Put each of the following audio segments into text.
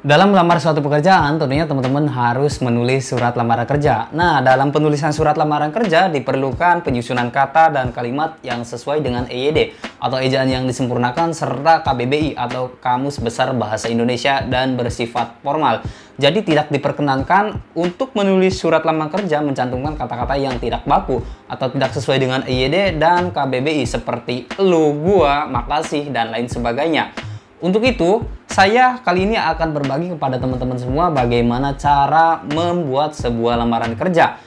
Dalam melamar suatu pekerjaan, tentunya teman-teman harus menulis surat lamaran kerja. Nah, dalam penulisan surat lamaran kerja diperlukan penyusunan kata dan kalimat yang sesuai dengan EYD atau ejaan yang disempurnakan serta KBBI atau Kamus Besar Bahasa Indonesia dan bersifat formal. Jadi tidak diperkenankan untuk menulis surat lamaran kerja mencantumkan kata-kata yang tidak baku atau tidak sesuai dengan EYD dan KBBI seperti lu, gua, makasih, dan lain sebagainya. Untuk itu, saya kali ini akan berbagi kepada teman-teman semua bagaimana cara membuat sebuah lamaran kerja.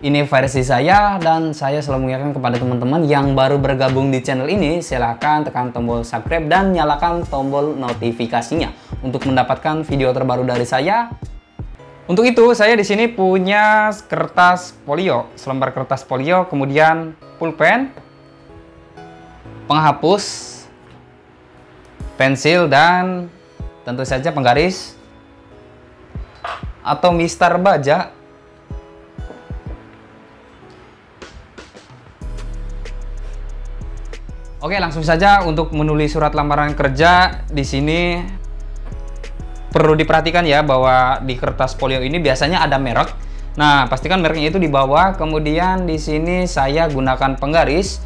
Ini versi saya dan saya selalu mengingatkan kepada teman-teman yang baru bergabung di channel ini, silahkan tekan tombol subscribe dan nyalakan tombol notifikasinya untuk mendapatkan video terbaru dari saya. Untuk itu, saya di sini punya kertas folio, selembar kertas folio, kemudian pulpen, penghapus, pensil, dan tentu saja penggaris atau mister baja. Oke, langsung saja untuk menulis surat lamaran kerja. Di sini perlu diperhatikan ya bahwa di kertas folio ini biasanya ada merek. Nah, pastikan mereknya itu di bawah. Kemudian di sini saya gunakan penggaris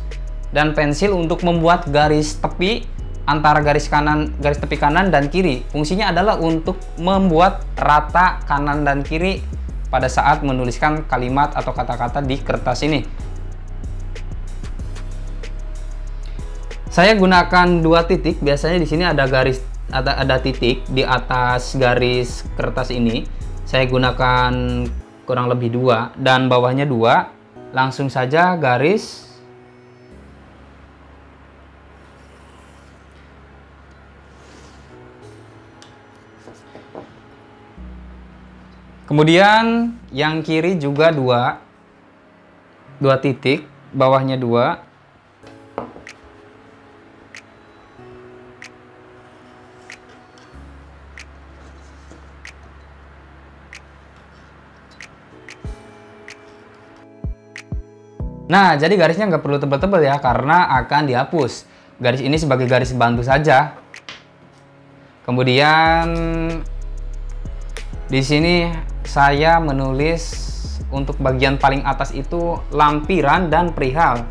dan pensil untuk membuat garis tepi antara garis tepi kanan dan kiri. Fungsinya adalah untuk membuat rata kanan dan kiri pada saat menuliskan kalimat atau kata-kata di kertas ini. Saya gunakan 2 titik. Biasanya di sini ada garis, ada titik di atas garis kertas ini. Saya gunakan kurang lebih 2 dan bawahnya 2. Langsung saja garis. Kemudian yang kiri juga 2 titik, bawahnya 2. Nah, jadi garisnya nggak perlu tebal-tebal ya, karena akan dihapus. Garis ini sebagai garis bantu saja. Kemudian di sini saya menulis untuk bagian paling atas itu lampiran dan perihal.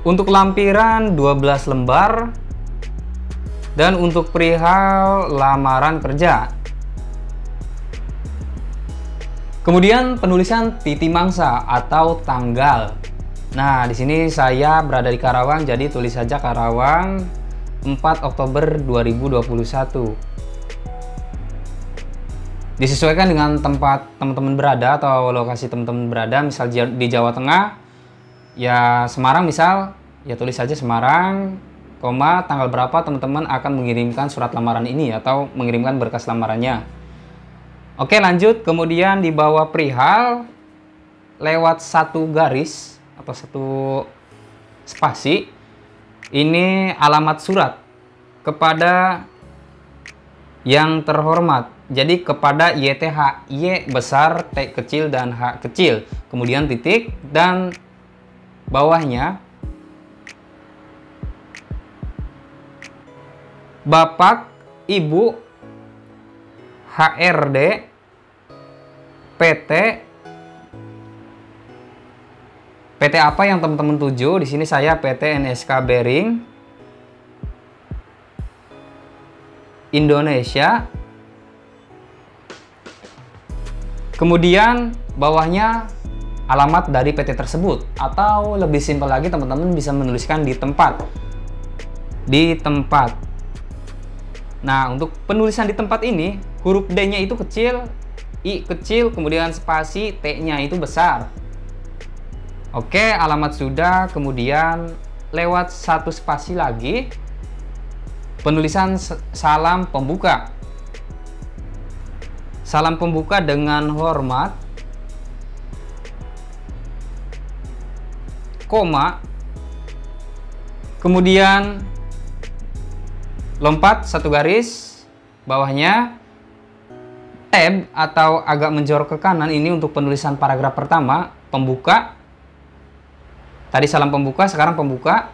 Untuk lampiran 12 lembar dan untuk perihal lamaran kerja. Kemudian penulisan titi mangsa atau tanggal. Nah, di sini saya berada di Karawang, jadi tulis saja Karawang 4 Oktober 2021. Disesuaikan dengan tempat teman-teman berada atau lokasi teman-teman berada. Misal di Jawa Tengah, ya Semarang misal, ya tulis saja Semarang, koma, tanggal berapa teman-teman akan mengirimkan surat lamaran ini atau mengirimkan berkas lamarannya. Oke, lanjut. Kemudian di bawah perihal, lewat 1 garis atau 1 spasi, ini alamat surat kepada yang terhormat. Jadi kepada YTH, Y besar, T kecil, dan H kecil. Kemudian titik dan bawahnya Bapak, Ibu, HRD, PT apa yang teman-teman tuju. Di sini saya PT NSK Bering Indonesia. Kemudian bawahnya alamat dari PT tersebut, atau lebih simpel lagi teman-teman bisa menuliskan di tempat. Nah, untuk penulisan di tempat ini, huruf D-nya itu kecil, I kecil, kemudian spasi, T-nya itu besar. Oke, alamat sudah, kemudian lewat 1 spasi lagi, penulisan salam pembuka. Salam pembuka dengan hormat, koma, kemudian lompat 1 garis, bawahnya tab atau agak menjorok ke kanan, ini untuk penulisan paragraf pertama, pembuka. Tadi salam pembuka, sekarang pembuka.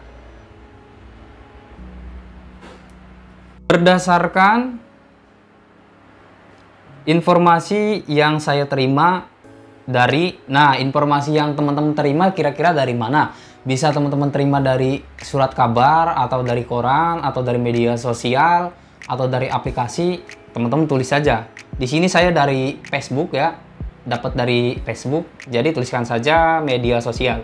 Berdasarkan informasi yang saya terima dari, nah informasi yang teman-teman terima kira-kira dari mana? Bisa teman-teman terima dari surat kabar, atau dari koran, atau dari media sosial, atau dari aplikasi. Teman-teman tulis saja. Di sini saya dari Facebook ya, dapat dari Facebook. Jadi tuliskan saja media sosial.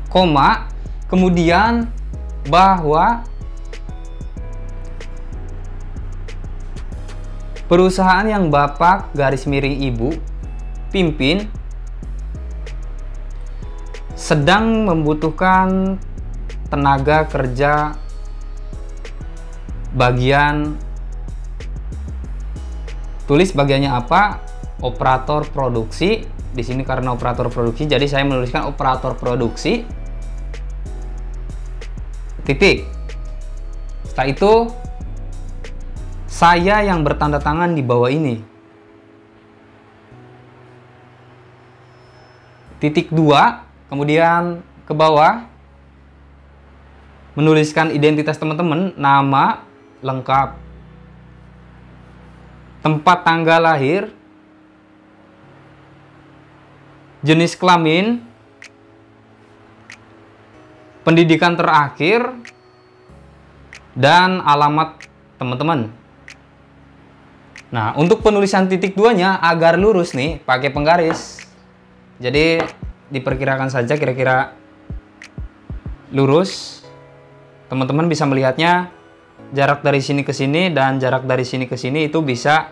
Koma, kemudian bahwa perusahaan yang Bapak garis miring Ibu pimpin sedang membutuhkan tenaga kerja bagian, tulis bagiannya apa? Operator produksi. Di sini karena operator produksi, jadi saya menuliskan operator produksi. Titik. Setelah itu saya yang bertanda tangan di bawah ini. Titik 2, kemudian ke bawah menuliskan identitas teman-teman, nama lengkap, tempat tanggal lahir, jenis kelamin, pendidikan terakhir, dan alamat teman-teman. Nah, untuk penulisan titik 2-nya agar lurus nih, pakai penggaris. Jadi, diperkirakan saja kira-kira lurus. Teman-teman bisa melihatnya, jarak dari sini ke sini dan jarak dari sini ke sini itu bisa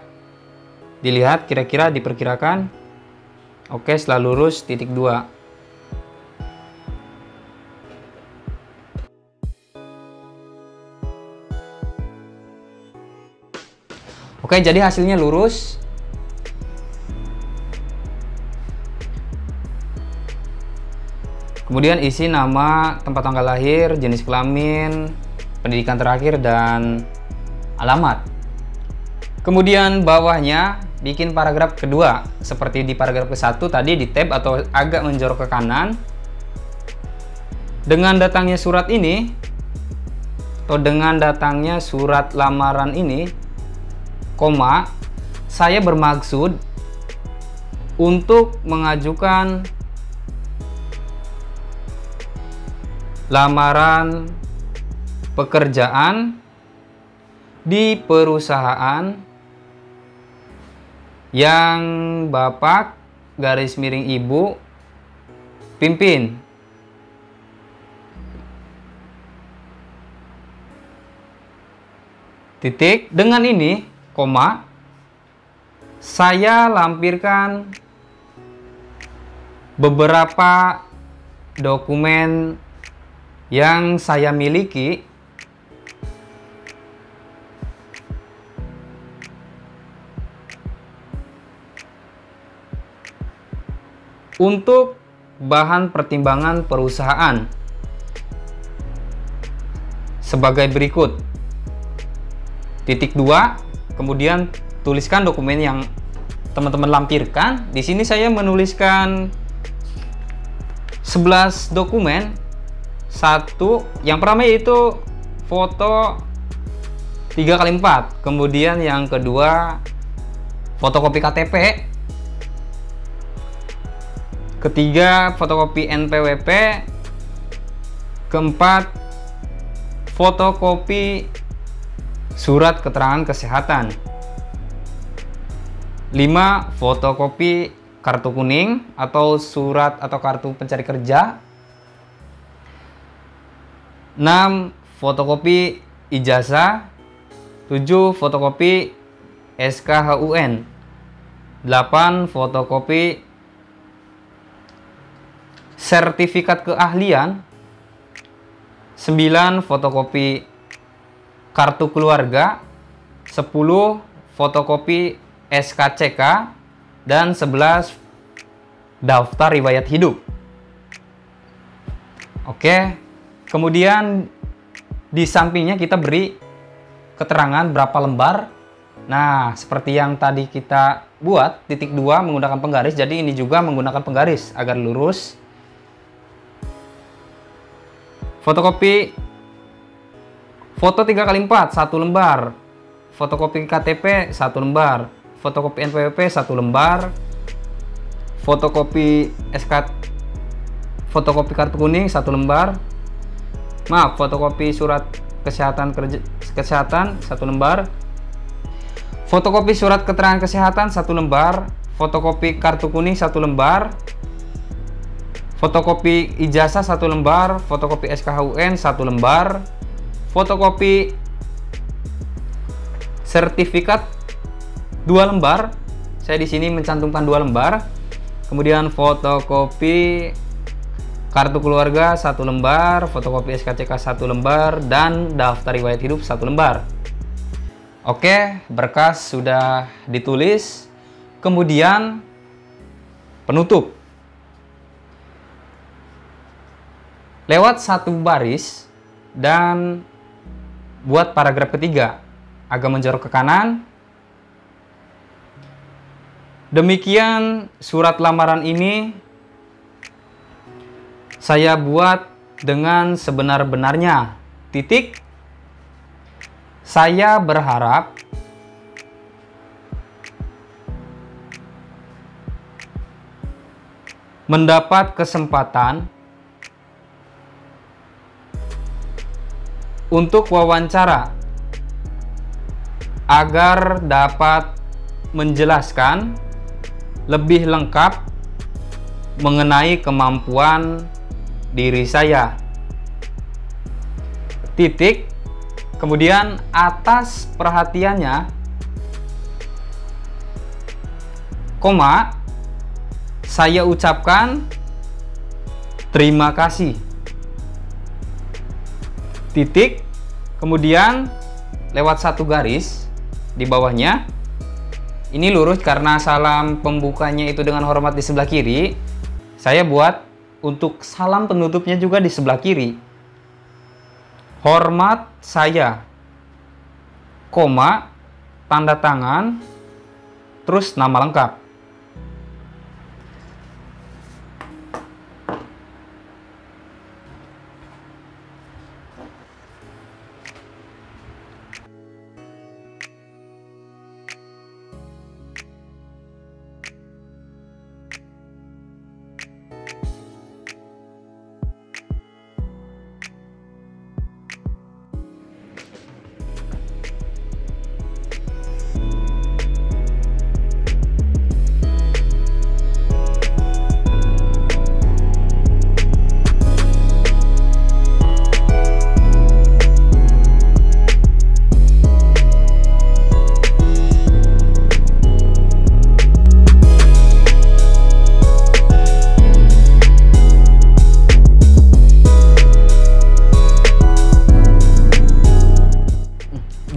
dilihat kira-kira diperkirakan. Oke, setelah lurus titik 2. Oke, jadi hasilnya lurus. Kemudian isi nama, tempat tanggal lahir, jenis kelamin, pendidikan terakhir, dan alamat. Kemudian bawahnya bikin paragraf kedua. Seperti di paragraf ke-1 tadi di tab atau agak menjorok ke kanan. Dengan datangnya surat ini, atau dengan datangnya surat lamaran ini, koma, saya bermaksud untuk mengajukan lamaran pekerjaan di perusahaan yang Bapak garis miring Ibu pimpin. Titik. Dengan ini, koma, saya lampirkan beberapa dokumen yang saya miliki untuk bahan pertimbangan perusahaan sebagai berikut. Titik 2, kemudian tuliskan dokumen yang teman-teman lampirkan. Di sini saya menuliskan 11 dokumen. Yang pertama yaitu foto 3x4, kemudian yang kedua fotokopi KTP, ketiga fotokopi NPWP, keempat fotokopi surat keterangan kesehatan, 5 fotokopi kartu kuning atau surat atau kartu pencari kerja, 6 fotokopi ijazah, 7 fotokopi SKHUN, 8 fotokopi sertifikat keahlian, 9 fotokopi kartu keluarga, 10 fotokopi SKCK, dan 11 daftar riwayat hidup. Oke. Kemudian di sampingnya kita beri keterangan berapa lembar Nah, seperti yang tadi kita buat, titik 2 menggunakan penggaris, jadi ini juga menggunakan penggaris agar lurus. Fotokopi foto 3x4 1 lembar. Fotokopi KTP 1 lembar. Fotokopi NPWP 1 lembar. Fotokopi fotokopi kartu kuning 1 lembar. Maaf, fotokopi surat kesehatan 1 lembar. Fotokopi surat keterangan kesehatan 1 lembar, fotokopi kartu kuning 1 lembar, fotokopi ijazah 1 lembar, fotokopi SKHUN 1 lembar, fotokopi sertifikat 2 lembar. Saya di sini mencantumkan 2 lembar. Kemudian fotokopi kartu keluarga 1 lembar, fotokopi SKCK 1 lembar, dan daftar riwayat hidup 1 lembar. Oke, berkas sudah ditulis. Kemudian penutup. Lewat 1 baris dan buat paragraf ketiga. Agak menjorok ke kanan. Demikian surat lamaran ini saya buat dengan sebenar-benarnya. Titik. Saya berharap mendapat kesempatan untuk wawancara agar dapat menjelaskan lebih lengkap mengenai kemampuan diri saya. Titik. Kemudian atas perhatiannya, koma, saya ucapkan terima kasih. Titik. Kemudian lewat 1 garis di bawahnya. Ini lurus karena salam pembukanya itu dengan hormat di sebelah kiri. Saya buat untuk salam penutupnya juga di sebelah kiri. Hormat saya, koma, tanda tangan, terus nama lengkap.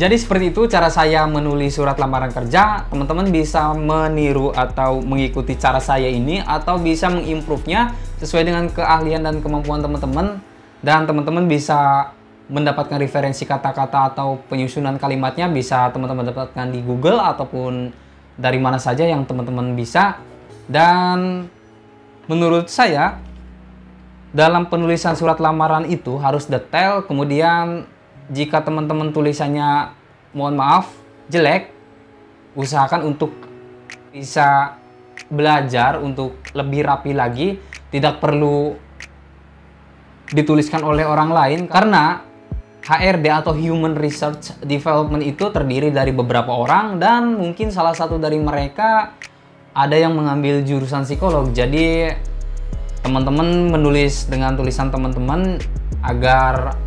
Jadi seperti itu cara saya menulis surat lamaran kerja. Teman-teman bisa meniru atau mengikuti cara saya ini, atau bisa mengimprove-nya sesuai dengan keahlian dan kemampuan teman-teman. Dan teman-teman bisa mendapatkan referensi kata-kata atau penyusunan kalimatnya, bisa teman-teman dapatkan di Google ataupun dari mana saja yang teman-teman bisa. Dan menurut saya, dalam penulisan surat lamaran itu harus detail. Kemudian jika teman-teman tulisannya, mohon maaf, jelek, usahakan untuk bisa belajar untuk lebih rapi lagi. Tidak perlu dituliskan oleh orang lain, karena HRD atau Human Research Development itu terdiri dari beberapa orang, dan mungkin salah satu dari mereka ada yang mengambil jurusan psikolog. Jadi teman-teman menulis dengan tulisan teman-teman agar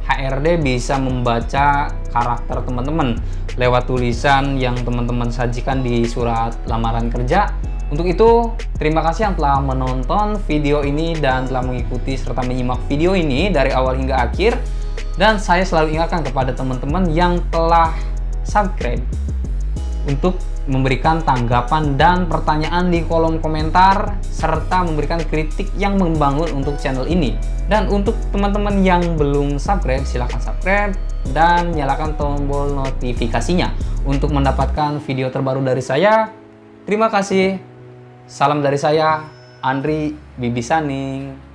HRD bisa membaca karakter teman-teman lewat tulisan yang teman-teman sajikan di surat lamaran kerja. Untuk itu, terima kasih yang telah menonton video ini dan telah mengikuti serta menyimak video ini dari awal hingga akhir. Dan saya selalu ingatkan kepada teman-teman yang telah subscribe untuk memberikan tanggapan dan pertanyaan di kolom komentar, serta memberikan kritik yang membangun untuk channel ini. Dan untuk teman-teman yang belum subscribe, silahkan subscribe dan nyalakan tombol notifikasinya untuk mendapatkan video terbaru dari saya. Terima kasih. Salam dari saya, Andri Bibisaning.